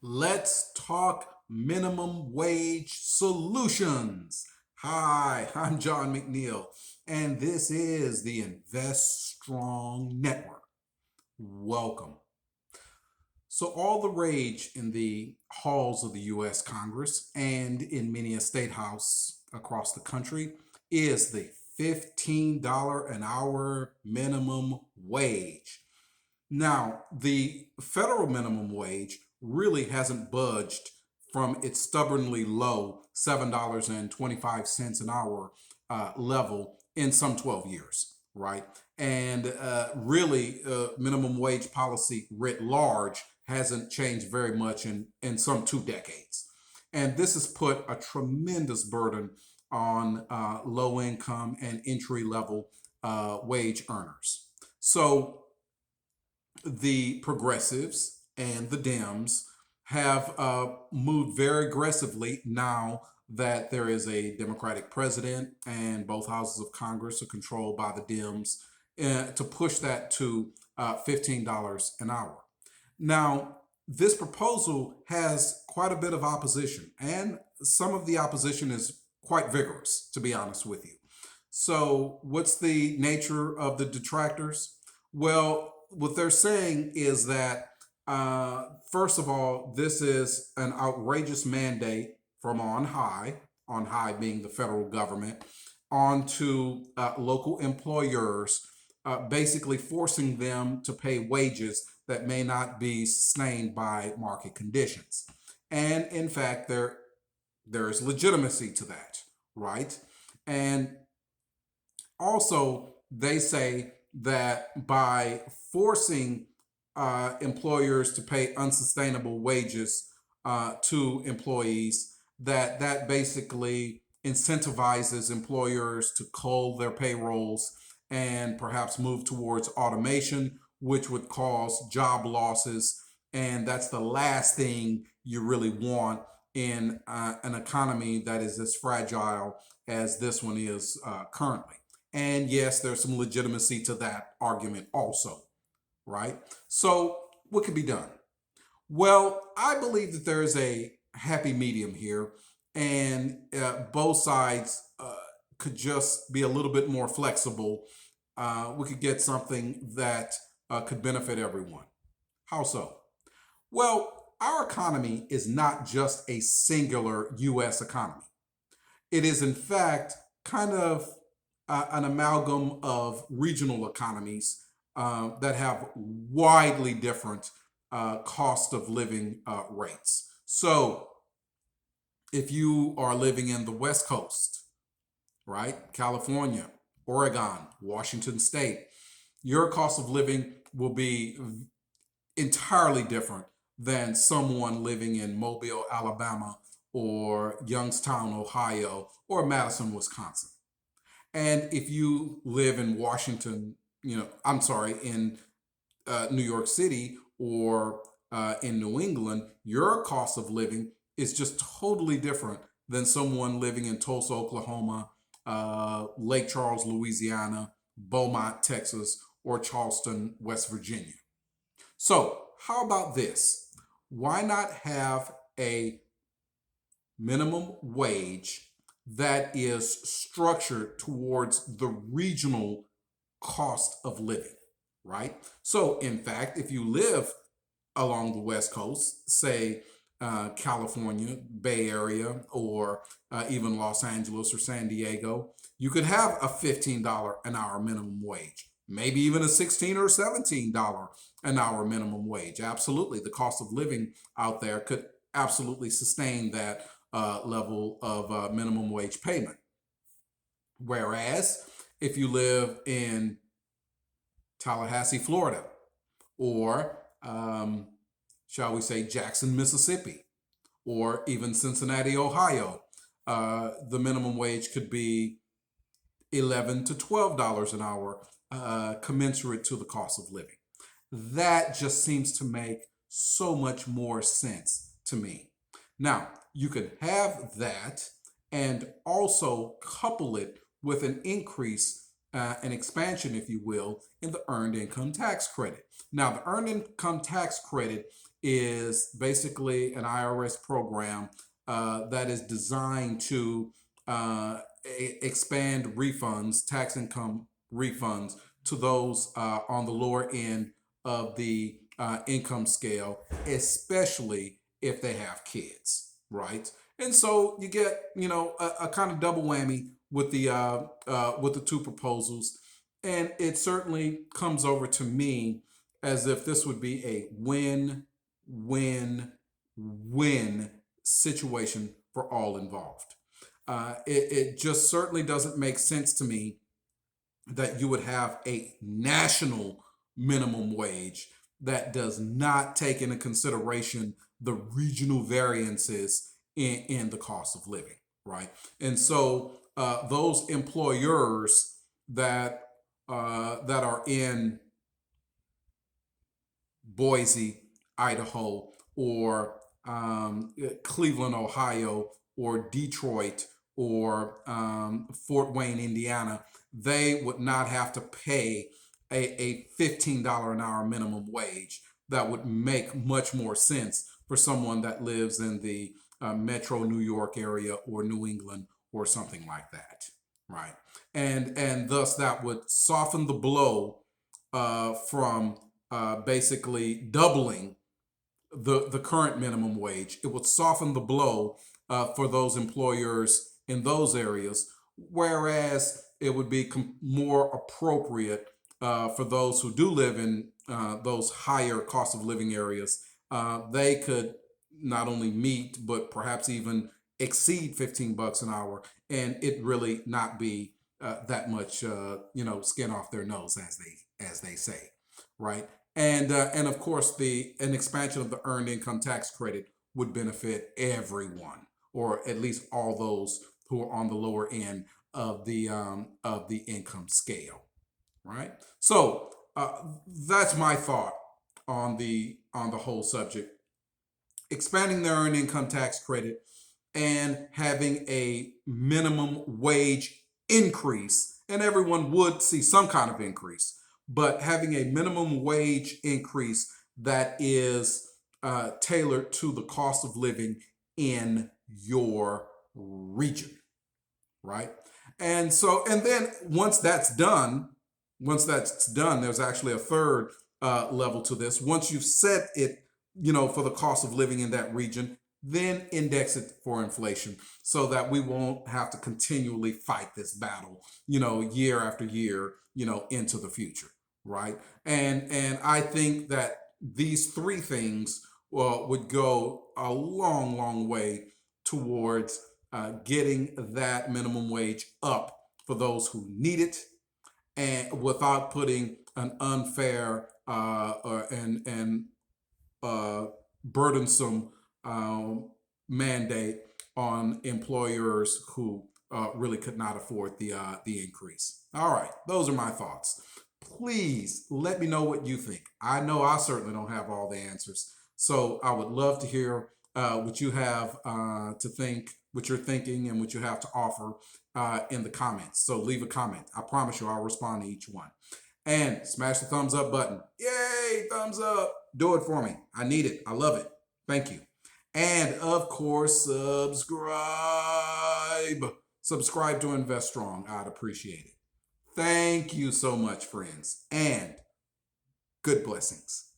Let's talk minimum wage solutions. Hi, I'm John McNeil, and this is the Invest Strong Network. Welcome. So, all the rage in the halls of the U.S. Congress and in many a state house across the country is the $15 an hour minimum wage. Now, the federal minimum wage really hasn't budged from its stubbornly low $7.25 an hour level in some 12 years, right? And really, minimum wage policy writ large hasn't changed very much in some 2 decades. And this has put a tremendous burden on low income and entry level wage earners. So, the progressives and the Dems have moved very aggressively now that there is a Democratic president and both houses of Congress are controlled by the Dems to push that to $15 an hour. Now, this proposal has quite a bit of opposition, and some of the opposition is quite vigorous, to be honest with you. So, what's the nature of the detractors? Well, what they're saying is that, first of all, this is an outrageous mandate from on high being the federal government, onto local employers, basically forcing them to pay wages that may not be sustained by market conditions. And in fact, there is legitimacy to that, right? And also, they say that by forcing employers to pay unsustainable wages to employees, that basically incentivizes employers to cull their payrolls and perhaps move towards automation, which would cause job losses. And that's the last thing you really want in an economy that is as fragile as this one is currently. And yes, there's some legitimacy to that argument also, right? So, what could be done? Well, I believe that there is a happy medium here, and both sides could just be a little bit more flexible. We could get something that could benefit everyone. How so? Well, our economy is not just a singular US economy. It is, in fact, kind of an amalgam of regional economies that have widely different cost of living rates. So, if you are living in the West Coast, right, California, Oregon, Washington State, your cost of living will be entirely different than someone living in Mobile, Alabama, or Youngstown, Ohio, or Madison, Wisconsin. And if you live in Washington, I'm sorry, in New York City or in New England, your cost of living is just totally different than someone living in Tulsa, Oklahoma, Lake Charles, Louisiana, Beaumont, Texas, or Charleston, West Virginia. So, how about this? Why not have a minimum wage that is structured towards the regional cost of living, right? So, in fact, if you live along the West Coast, say California, Bay Area, or even Los Angeles or San Diego, you could have a $15 an hour minimum wage, maybe even a $16 or $17 an hour minimum wage. Absolutely. The cost of living out there could absolutely sustain that level of minimum wage payment. Whereas if you live in Tallahassee, Florida, or shall we say Jackson, Mississippi, or even Cincinnati, Ohio, the minimum wage could be $11 to $12 an hour, commensurate to the cost of living. That just seems to make so much more sense to me. Now, you could have that and also couple it with an increase, an expansion, if you will, in the earned income tax credit. Now, the earned income tax credit is basically an IRS program that is designed to expand refunds, tax income refunds, to those on the lower end of the income scale, especially if they have kids, right? And so you get, a kind of double whammy with the two proposals, and it certainly comes over to me as if this would be a win situation for all involved. It just certainly doesn't make sense to me that you would have a national minimum wage that does not take into consideration the regional variances in the cost of living, right? And so those employers that are in Boise, Idaho, or Cleveland, Ohio, or Detroit, or Fort Wayne, Indiana, they would not have to pay a $15 an hour minimum wage. That would make much more sense for someone that lives in the metro New York area or New England or something like that, right? And thus that would soften the blow from basically doubling the current minimum wage. It would soften the blow for those employers in those areas, whereas it would be more appropriate for those who do live in those higher cost of living areas. They could not only meet but perhaps even exceed 15 bucks an hour, and it really not be that much skin off their nose, as they say, right? And of course, the an expansion of the earned income tax credit would benefit everyone, or at least all those who are on the lower end of the income scale, right? So that's my thought on the whole subject. Expanding the earned income tax credit and having a minimum wage increase, and everyone would see some kind of increase, but having a minimum wage increase that is tailored to the cost of living in your region, right? And so, and then once that's done, there's actually a third level to this. Once you've set it, for the cost of living in that region, then index it for inflation so that we won't have to continually fight this battle, year after year, into the future, right? And I think that these three things would go a long, long way towards getting that minimum wage up for those who need it, and without putting an unfair and burdensome mandate on employers who really could not afford the increase. All right, those are my thoughts. Please let me know what you think. I know I certainly don't have all the answers, so I would love to hear what you have to think, what you're thinking, and what you have to offer in the comments. So leave a comment. I promise you, I'll respond to each one. And smash the thumbs up button. Yay, thumbs up. Do it for me. I need it. I love it. Thank you. And of course, subscribe. Subscribe to Invest Strong. I'd appreciate it. Thank you so much, friends, and good blessings.